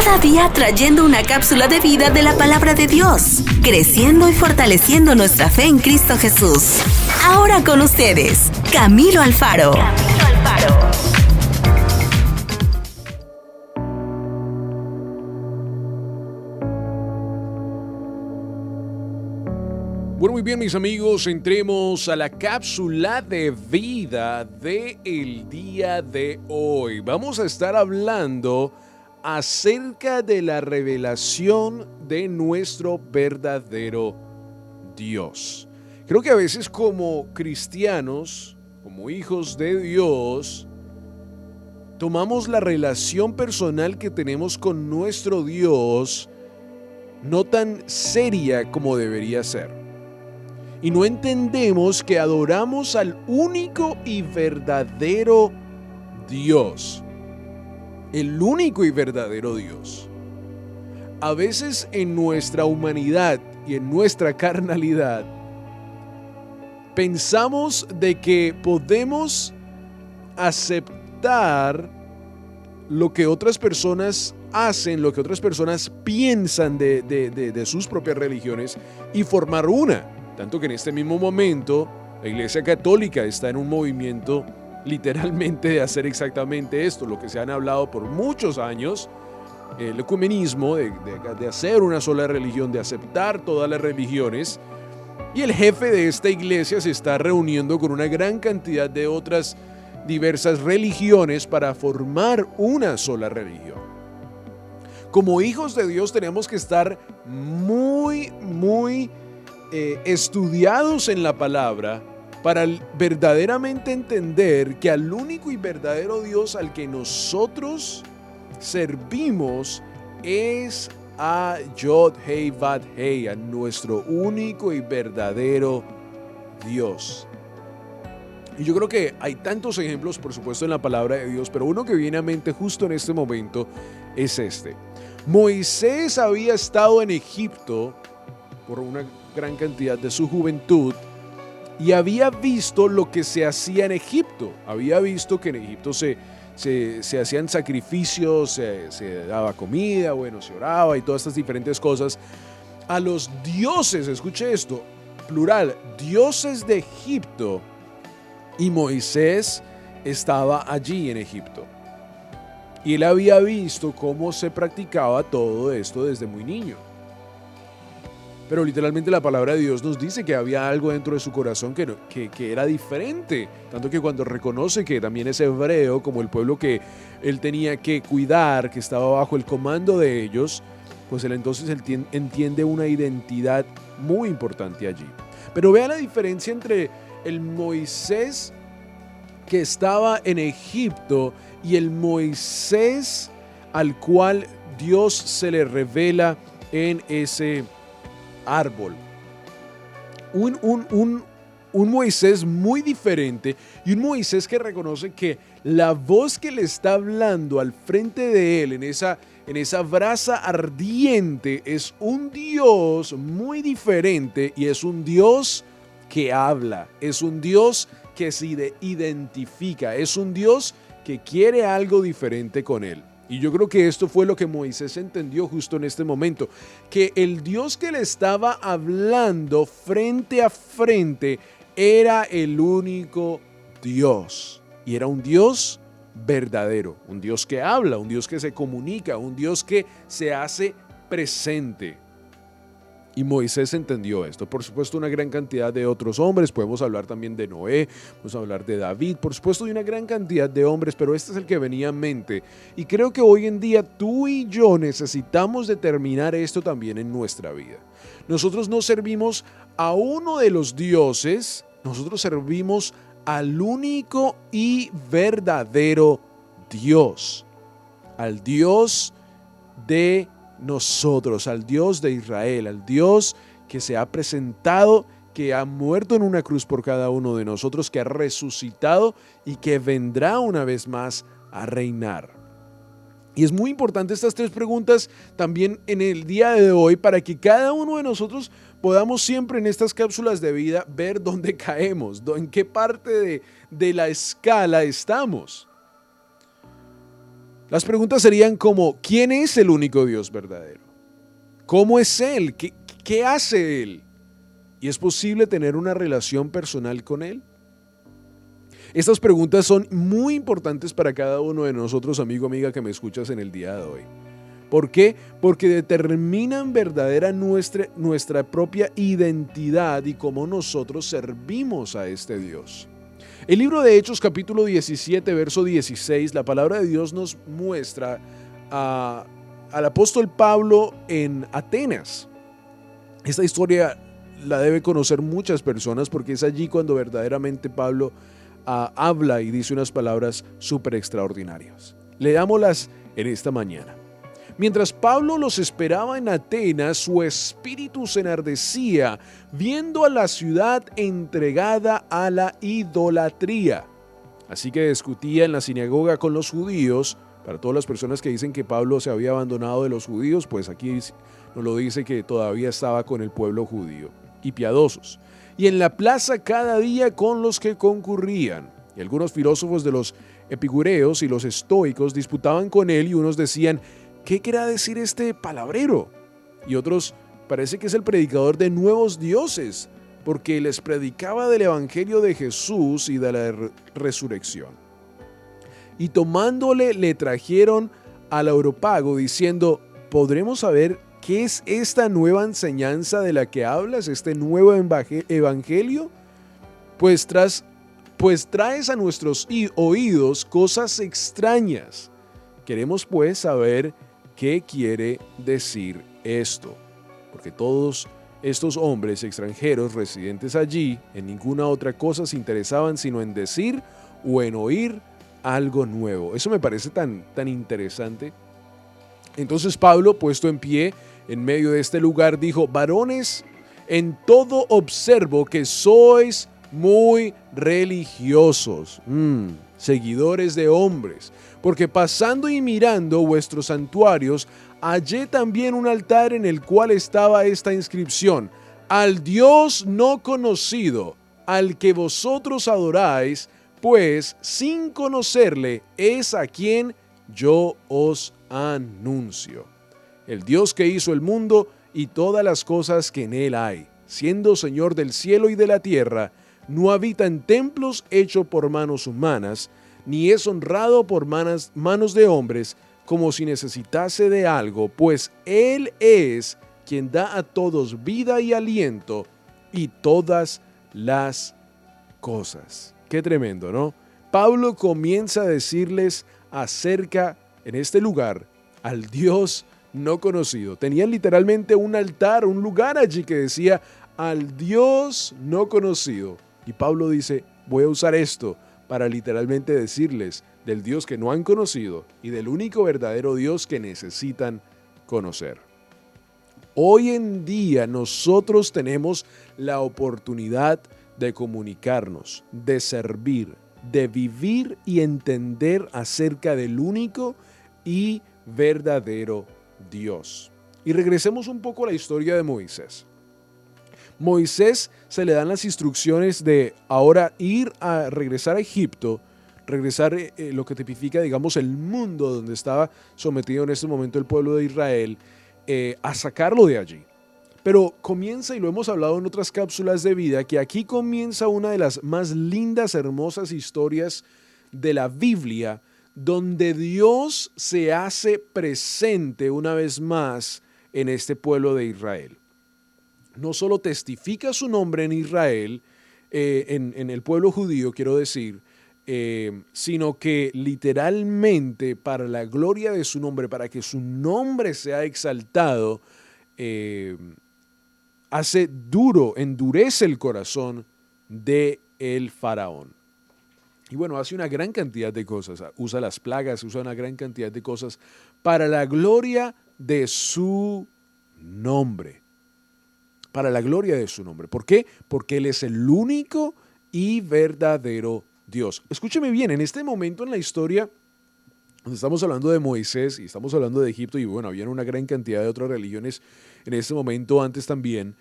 Cada día trayendo una cápsula de vida de la palabra de Dios, creciendo y fortaleciendo nuestra fe en Cristo Jesús. Ahora con ustedes, Camilo Alfaro. Bueno, muy bien, mis amigos, entremos a la cápsula de vida del día de hoy. Vamos a estar hablando acerca de la revelación de nuestro verdadero Dios. Creo que a veces como cristianos, como hijos de Dios, tomamos la relación personal que tenemos con nuestro Dios no tan seria como debería ser. Y no entendemos que adoramos al único y verdadero Dios. El único y verdadero Dios. A veces en nuestra humanidad y en nuestra carnalidad pensamos de que podemos aceptar lo que otras personas hacen, lo que otras personas piensan de sus propias religiones y formar una. Tanto que en este mismo momento la Iglesia Católica está en un movimiento literalmente de hacer exactamente esto, lo que se han hablado por muchos años, el ecumenismo, de hacer una sola religión, de aceptar todas las religiones. Y el jefe de esta iglesia se está reuniendo con una gran cantidad de otras diversas religiones para formar una sola religión. Como hijos de Dios tenemos que estar muy estudiados en la palabra para verdaderamente entender que al único y verdadero Dios al que nosotros servimos es a Yod Hei Vad Hei, a nuestro único y verdadero Dios. Y yo creo que hay tantos ejemplos, por supuesto, en la palabra de Dios, pero uno que viene a mente justo en este momento es este. Moisés había estado en Egipto por una gran cantidad de su juventud y había visto lo que se hacía en Egipto. Había visto que en Egipto se hacían sacrificios, se daba comida, se oraba y todas estas diferentes cosas a los dioses, escuche esto, plural, dioses de Egipto, y Moisés estaba allí en Egipto. Y él había visto cómo se practicaba todo esto desde muy niño. Pero literalmente la palabra de Dios nos dice que había algo dentro de su corazón que era diferente. Tanto que cuando reconoce que también es hebreo, como el pueblo que él tenía que cuidar, que estaba bajo el comando de ellos, pues él entonces entiende una identidad muy importante allí. Pero vea la diferencia entre el Moisés que estaba en Egipto y el Moisés al cual Dios se le revela en ese árbol. Un Moisés muy diferente y un Moisés que reconoce que la voz que le está hablando al frente de él en esa brasa ardiente es un Dios muy diferente y es un Dios que habla, es un Dios que se identifica, es un Dios que quiere algo diferente con él. Y yo creo que esto fue lo que Moisés entendió justo en este momento, que el Dios que le estaba hablando frente a frente era el único Dios. Y era un Dios verdadero, un Dios que habla, un Dios que se comunica, un Dios que se hace presente. Y Moisés entendió esto. Por supuesto, una gran cantidad de otros hombres. Podemos hablar también de Noé, podemos hablar de David, por supuesto, de una gran cantidad de hombres, pero este es el que venía en mente. Y creo que hoy en día tú y yo necesitamos determinar esto también en nuestra vida. Nosotros no servimos a uno de los dioses, nosotros servimos al único y verdadero Dios, al Dios de nosotros, al Dios de Israel, al Dios que se ha presentado, que ha muerto en una cruz por cada uno de nosotros, que ha resucitado y que vendrá una vez más a reinar. Y es muy importante estas tres preguntas también en el día de hoy para que cada uno de nosotros podamos siempre en estas cápsulas de vida ver dónde caemos, en qué parte de la escala estamos. Las preguntas serían como, ¿quién es el único Dios verdadero? ¿Cómo es Él? ¿Qué hace Él? ¿Y es posible tener una relación personal con Él? Estas preguntas son muy importantes para cada uno de nosotros, amigo, amiga, que me escuchas en el día de hoy. ¿Por qué? Porque determinan verdadera nuestra propia identidad y cómo nosotros servimos a este Dios. El libro de Hechos, capítulo 17, verso 16, la palabra de Dios nos muestra al apóstol Pablo en Atenas. Esta historia la debe conocer muchas personas porque es allí cuando verdaderamente Pablo habla y dice unas palabras súper extraordinarias. Leámoslas en esta mañana. Mientras Pablo los esperaba en Atenas, su espíritu se enardecía viendo a la ciudad entregada a la idolatría. Así que discutía en la sinagoga con los judíos. Para todas las personas que dicen que Pablo se había abandonado de los judíos, pues aquí nos lo dice que todavía estaba con el pueblo judío y piadosos. Y en la plaza cada día con los que concurrían. Y algunos filósofos de los epicureos y los estoicos disputaban con él y unos decían, ¿qué querrá decir este palabrero? Y otros, parece que es el predicador de nuevos dioses, porque les predicaba del evangelio de Jesús y de la resurrección. Y tomándole le trajeron al Areópago diciendo, ¿podremos saber qué es esta nueva enseñanza de la que hablas, este nuevo evangelio? Pues traes a nuestros oídos cosas extrañas. Queremos pues saber qué quiere decir esto, porque todos estos hombres extranjeros residentes allí en ninguna otra cosa se interesaban sino en decir o en oír algo nuevo. Eso me parece tan interesante. Entonces Pablo, puesto en pie en medio de este lugar, dijo, varones, en todo observo que sois muy religiosos, seguidores de hombres, porque pasando y mirando vuestros santuarios, hallé también un altar en el cual estaba esta inscripción, al Dios no conocido, al que vosotros adoráis, pues sin conocerle es a quien yo os anuncio. El Dios que hizo el mundo y todas las cosas que en él hay, siendo Señor del cielo y de la tierra, no habita en templos hechos por manos humanas, ni es honrado por manos de hombres, como si necesitase de algo, pues Él es quien da a todos vida y aliento y todas las cosas. Qué tremendo, ¿no? Pablo comienza a decirles acerca, en este lugar, al Dios no conocido. Tenían literalmente un altar, un lugar allí que decía al Dios no conocido. Y Pablo dice, voy a usar esto para literalmente decirles del Dios que no han conocido y del único verdadero Dios que necesitan conocer. Hoy en día nosotros tenemos la oportunidad de comunicarnos, de servir, de vivir y entender acerca del único y verdadero Dios. Y regresemos un poco a la historia de Moisés. Moisés se le dan las instrucciones de ahora regresar a Egipto, regresar lo que tipifica, digamos, el mundo donde estaba sometido en este momento el pueblo de Israel, a sacarlo de allí. Pero comienza, y lo hemos hablado en otras cápsulas de vida, que aquí comienza una de las más lindas, hermosas historias de la Biblia, donde Dios se hace presente una vez más en este pueblo de Israel. No solo testifica su nombre en Israel, en el pueblo judío, quiero decir, sino que literalmente para la gloria de su nombre, para que su nombre sea exaltado, endurece el corazón de el faraón. Y bueno, hace una gran cantidad de cosas, usa las plagas, usa una gran cantidad de cosas para la gloria de su nombre. Para la gloria de su nombre. ¿Por qué? Porque Él es el único y verdadero Dios. Escúcheme bien, en este momento en la historia, donde estamos hablando de Moisés y estamos hablando de Egipto, y bueno, había una gran cantidad de otras religiones en este momento, antes también,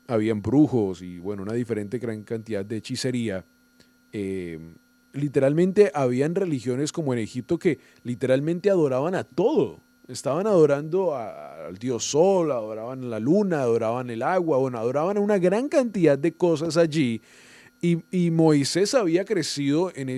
habían brujos y bueno, una diferente gran cantidad de hechicería. literalmente habían religiones como en Egipto que literalmente adoraban a todo. Estaban adorando al dios Sol, adoraban la luna, adoraban el agua, bueno, adoraban a una gran cantidad de cosas allí. Y Moisés había crecido en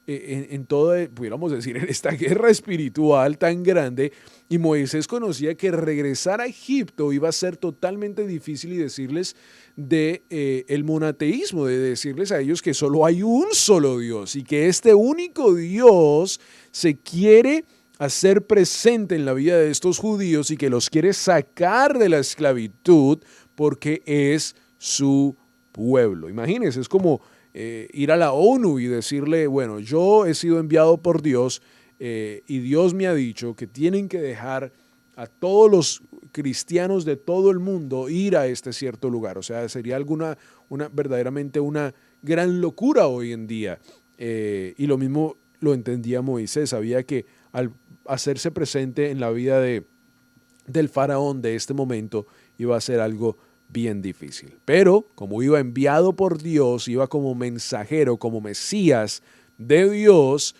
en toda, pudiéramos decir, en esta guerra espiritual tan grande. Y Moisés conocía que regresar a Egipto iba a ser totalmente difícil y decirles el monoteísmo, de decirles a ellos que solo hay un solo Dios y que este único Dios se quiere hacer presente en la vida de estos judíos y que los quiere sacar de la esclavitud porque es su pueblo. Imagínense, es como ir a la ONU y decirle, bueno, yo he sido enviado por Dios y Dios me ha dicho que tienen que dejar a todos los cristianos de todo el mundo ir a este cierto lugar. O sea, sería verdaderamente una gran locura hoy en día. Y lo mismo lo entendía Moisés, sabía que al hacerse presente en la vida del faraón de este momento iba a ser algo bien difícil. Pero como iba enviado por Dios, iba como mensajero, como Mesías de Dios,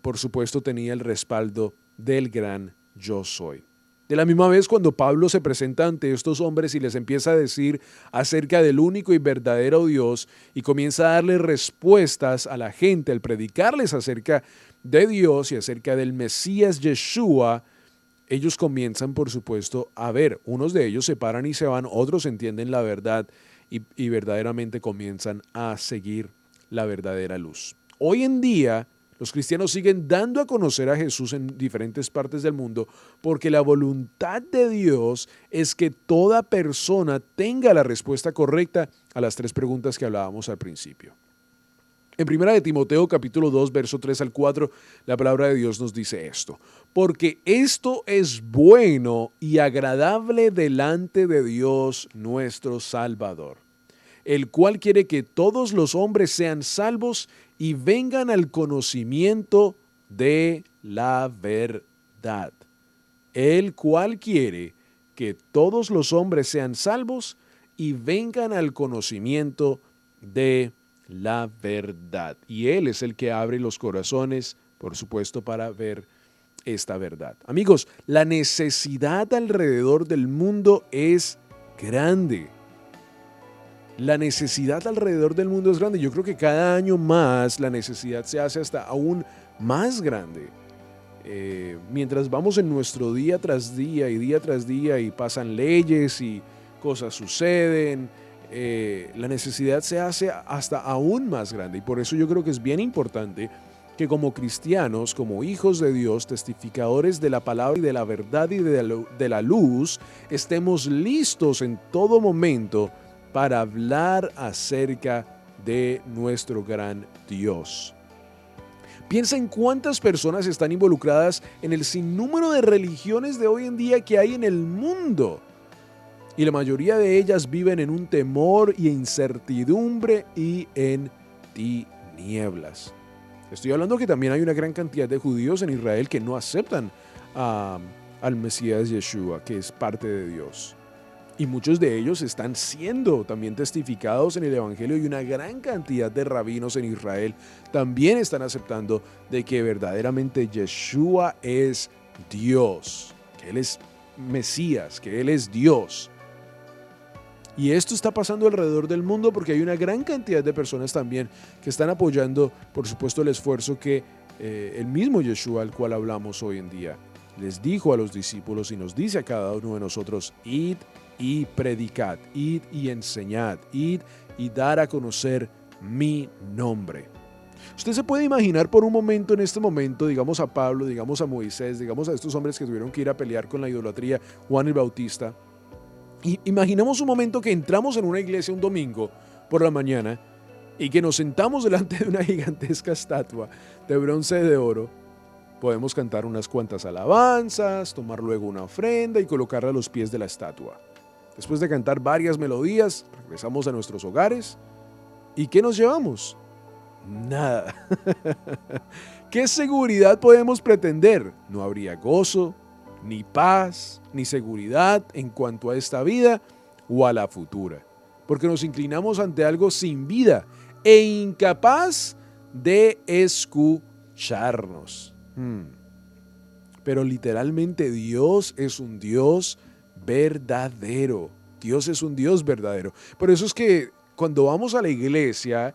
por supuesto tenía el respaldo del gran yo soy. De la misma vez, cuando Pablo se presenta ante estos hombres y les empieza a decir acerca del único y verdadero Dios y comienza a darles respuestas a la gente al predicarles acerca de Dios y acerca del Mesías Yeshua, ellos comienzan, por supuesto, a ver. Unos de ellos se paran y se van, otros entienden la verdad y verdaderamente comienzan a seguir la verdadera luz. Hoy en día, los cristianos siguen dando a conocer a Jesús en diferentes partes del mundo porque la voluntad de Dios es que toda persona tenga la respuesta correcta a las 3 preguntas que hablábamos al principio. En 1 de Timoteo capítulo 2, verso 3 al 4, la palabra de Dios nos dice esto: porque esto es bueno y agradable delante de Dios nuestro Salvador, el cual quiere que todos los hombres sean salvos y vengan al conocimiento de la verdad. El cual quiere que todos los hombres sean salvos y vengan al conocimiento de la verdad. Y Él es el que abre los corazones, por supuesto, para ver esta verdad. Amigos, la necesidad alrededor del mundo es grande. La necesidad alrededor del mundo es grande. Yo creo que cada año más la necesidad se hace hasta aún más grande. Mientras vamos en nuestro día tras día y pasan leyes y cosas suceden, la necesidad se hace hasta aún más grande. Y por eso yo creo que es bien importante que como cristianos, como hijos de Dios, testificadores de la palabra y de la verdad y de la luz, estemos listos en todo momento para hablar acerca de nuestro gran Dios. Piensa en cuántas personas están involucradas en el sinnúmero de religiones de hoy en día que hay en el mundo. Y la mayoría de ellas viven en un temor y incertidumbre y en tinieblas. Estoy hablando que también hay una gran cantidad de judíos en Israel que no aceptan al Mesías Yeshua, que es parte de Dios. Y muchos de ellos están siendo también testificados en el Evangelio y una gran cantidad de rabinos en Israel también están aceptando de que verdaderamente Yeshua es Dios, que Él es Mesías, que Él es Dios. Y esto está pasando alrededor del mundo porque hay una gran cantidad de personas también que están apoyando, por supuesto, el esfuerzo que el mismo Yeshua, al cual hablamos hoy en día, les dijo a los discípulos y nos dice a cada uno de nosotros: id y predicad, id y enseñad, id y dar a conocer mi nombre. Usted se puede imaginar por un momento, en este momento, digamos a Pablo, digamos a Moisés, digamos a estos hombres que tuvieron que ir a pelear con la idolatría, Juan el Bautista. Y imaginemos un momento que entramos en una iglesia un domingo por la mañana y que nos sentamos delante de una gigantesca estatua de bronce de oro. Podemos cantar unas cuantas alabanzas, tomar luego una ofrenda y colocarla a los pies de la estatua. Después de cantar varias melodías, regresamos a nuestros hogares. ¿Y qué nos llevamos? Nada. ¿Qué seguridad podemos pretender? No habría gozo, ni paz, ni seguridad en cuanto a esta vida o a la futura, porque nos inclinamos ante algo sin vida e incapaz de escucharnos. Pero literalmente Dios es un Dios verdadero. Dios es un Dios verdadero. Por eso es que cuando vamos a la iglesia,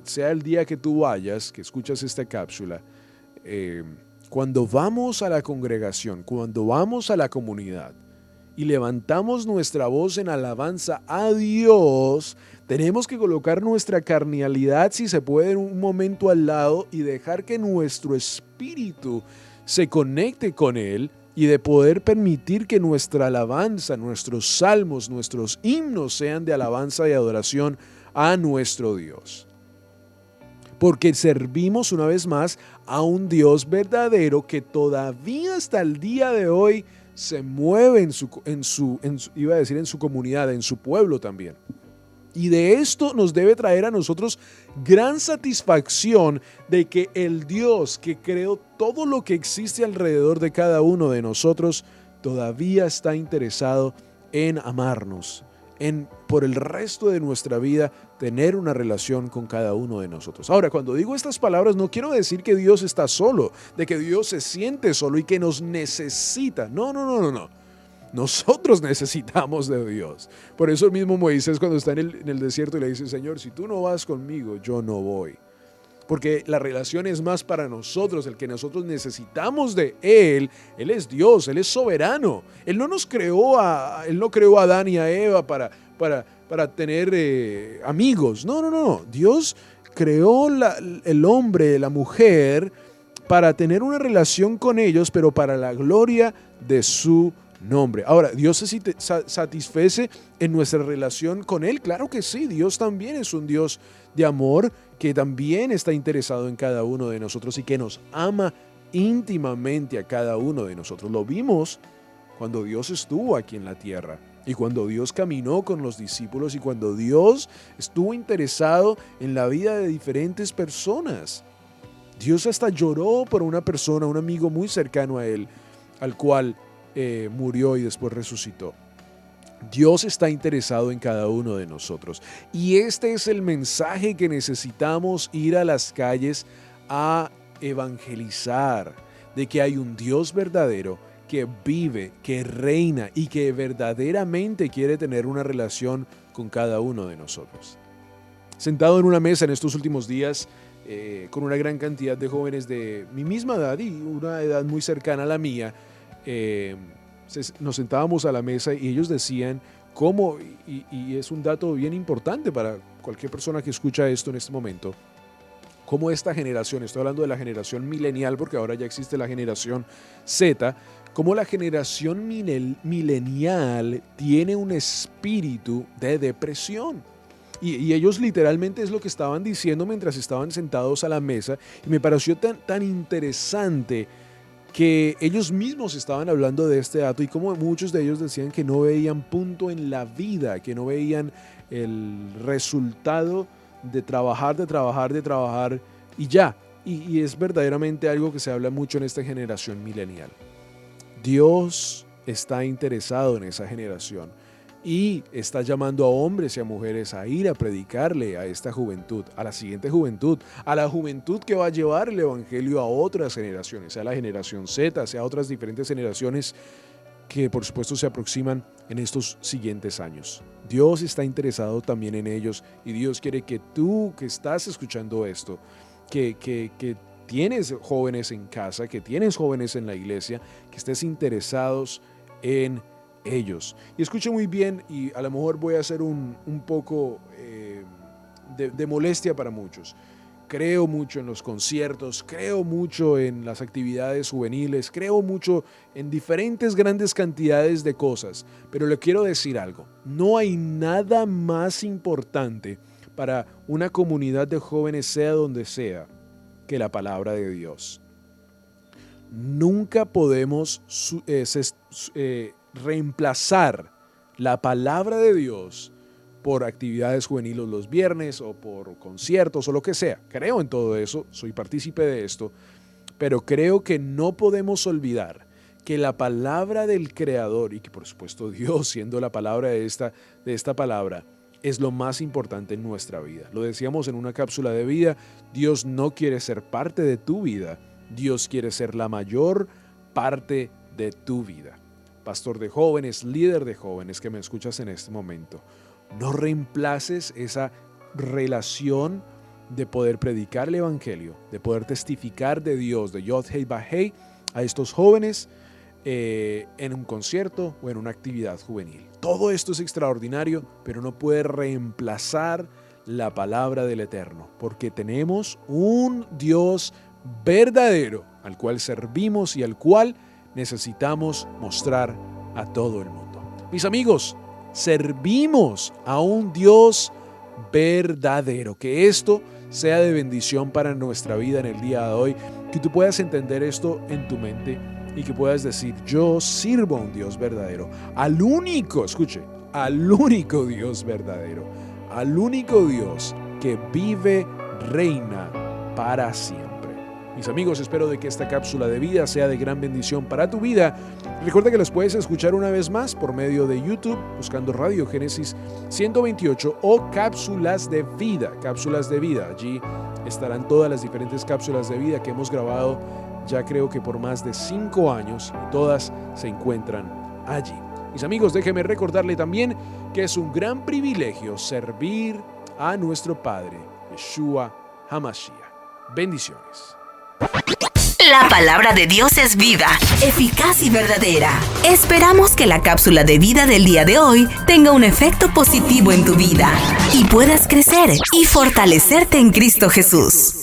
sea el día que tú vayas, que escuchas esta cápsula, cuando vamos a la congregación, cuando vamos a la comunidad y levantamos nuestra voz en alabanza a Dios, tenemos que colocar nuestra carnalidad, si se puede, en un momento al lado y dejar que nuestro espíritu se conecte con Él y de poder permitir que nuestra alabanza, nuestros salmos, nuestros himnos sean de alabanza y adoración a nuestro Dios. Porque servimos una vez más a un Dios verdadero que todavía hasta el día de hoy se mueve en su comunidad, en su pueblo también. Y de esto nos debe traer a nosotros gran satisfacción de que el Dios que creó todo lo que existe alrededor de cada uno de nosotros todavía está interesado en amarnos, en por el resto de nuestra vida tener una relación con cada uno de nosotros. Ahora, cuando digo estas palabras no quiero decir que Dios está solo, de que Dios se siente solo y que nos necesita. No. Nosotros necesitamos de Dios. Por eso el mismo Moisés, cuando está en el desierto, le dice: Señor, si tú no vas conmigo, yo no voy. Porque la relación es más para nosotros, el que nosotros necesitamos de Él. Él es Dios, Él es soberano. Él no creó a Adán y a Eva para tener amigos. No. Dios creó el hombre, la mujer, para tener una relación con ellos, pero para la gloria de su nombre. Ahora, ¿Dios se satisface en nuestra relación con Él? Claro que sí. Dios también es un Dios de amor que también está interesado en cada uno de nosotros y que nos ama íntimamente a cada uno de nosotros. Lo vimos cuando Dios estuvo aquí en la tierra y cuando Dios caminó con los discípulos y cuando Dios estuvo interesado en la vida de diferentes personas. Dios hasta lloró por una persona, un amigo muy cercano a Él, al cual murió y después resucitó. Dios está interesado en cada uno de nosotros. Y este es el mensaje que necesitamos ir a las calles a evangelizar, de que hay un Dios verdadero que vive, que reina y que verdaderamente quiere tener una relación con cada uno de nosotros. Sentado en una mesa en estos últimos días, con una gran cantidad de jóvenes de mi misma edad y una edad muy cercana a la mía, nos sentábamos a la mesa y ellos decían cómo, y es un dato bien importante para cualquier persona que escucha esto en este momento, cómo esta generación, estoy hablando de la generación milenial porque ahora ya existe la generación Z, cómo la generación milenial tiene un espíritu de depresión. Y ellos literalmente es lo que estaban diciendo mientras estaban sentados a la mesa, y me pareció tan interesante que ellos mismos estaban hablando de este dato y como muchos de ellos decían que no veían punto en la vida, que no veían el resultado de trabajar y ya. Y es verdaderamente algo que se habla mucho en esta generación milenial. Dios está interesado en esa generación y está llamando a hombres y a mujeres a ir a predicarle a esta juventud, a la siguiente juventud, a la juventud que va a llevar el evangelio a otras generaciones, sea la generación Z, sea otras diferentes generaciones que por supuesto se aproximan en estos siguientes años. Dios está interesado también en ellos y Dios quiere que tú que estás escuchando esto, que tienes jóvenes en casa, que tienes jóvenes en la iglesia, que estés interesados en ellos. Y escuche muy bien, y a lo mejor voy a hacer un poco de molestia para muchos. Creo mucho en los conciertos, creo mucho en las actividades juveniles, creo mucho en diferentes grandes cantidades de cosas, pero le quiero decir algo, no hay nada más importante para una comunidad de jóvenes, sea donde sea, que la palabra de Dios. Nunca podemos reemplazar la palabra de Dios por actividades juveniles los viernes o por conciertos o lo que sea. Creo en todo eso, soy partícipe de esto, pero creo que no podemos olvidar que la palabra del Creador y que por supuesto Dios siendo la palabra de esta palabra es lo más importante en nuestra vida. Lo decíamos en una cápsula de vida, Dios no quiere ser parte de tu vida, Dios quiere ser la mayor parte de tu vida. Pastor de jóvenes, líder de jóvenes que me escuchas en este momento, no reemplaces esa relación de poder predicar el evangelio, de poder testificar de Dios, de Yod Hei Vav Hei, a estos jóvenes en un concierto o en una actividad juvenil. Todo esto es extraordinario, pero no puede reemplazar la palabra del Eterno, porque tenemos un Dios verdadero al cual servimos y al cual necesitamos mostrar a todo el mundo. Mis amigos, servimos a un Dios verdadero. Que esto sea de bendición para nuestra vida en el día de hoy, que tú puedas entender esto en tu mente y que puedas decir, yo sirvo a un Dios verdadero, al único, escuche, al único Dios verdadero, al único Dios que vive, reina para siempre. Mis amigos, espero de que esta cápsula de vida sea de gran bendición para tu vida. Recuerda que los puedes escuchar una vez más por medio de YouTube, buscando Radio Génesis 128 o Cápsulas de Vida. Cápsulas de Vida. Allí estarán todas las diferentes cápsulas de vida que hemos grabado ya creo que por más de 5 años y todas se encuentran allí. Mis amigos, déjenme recordarle también que es un gran privilegio servir a nuestro Padre, Yeshua HaMashiach. Bendiciones. La palabra de Dios es viva, eficaz y verdadera. Esperamos que la cápsula de vida del día de hoy tenga un efecto positivo en tu vida y puedas crecer y fortalecerte en Cristo Jesús.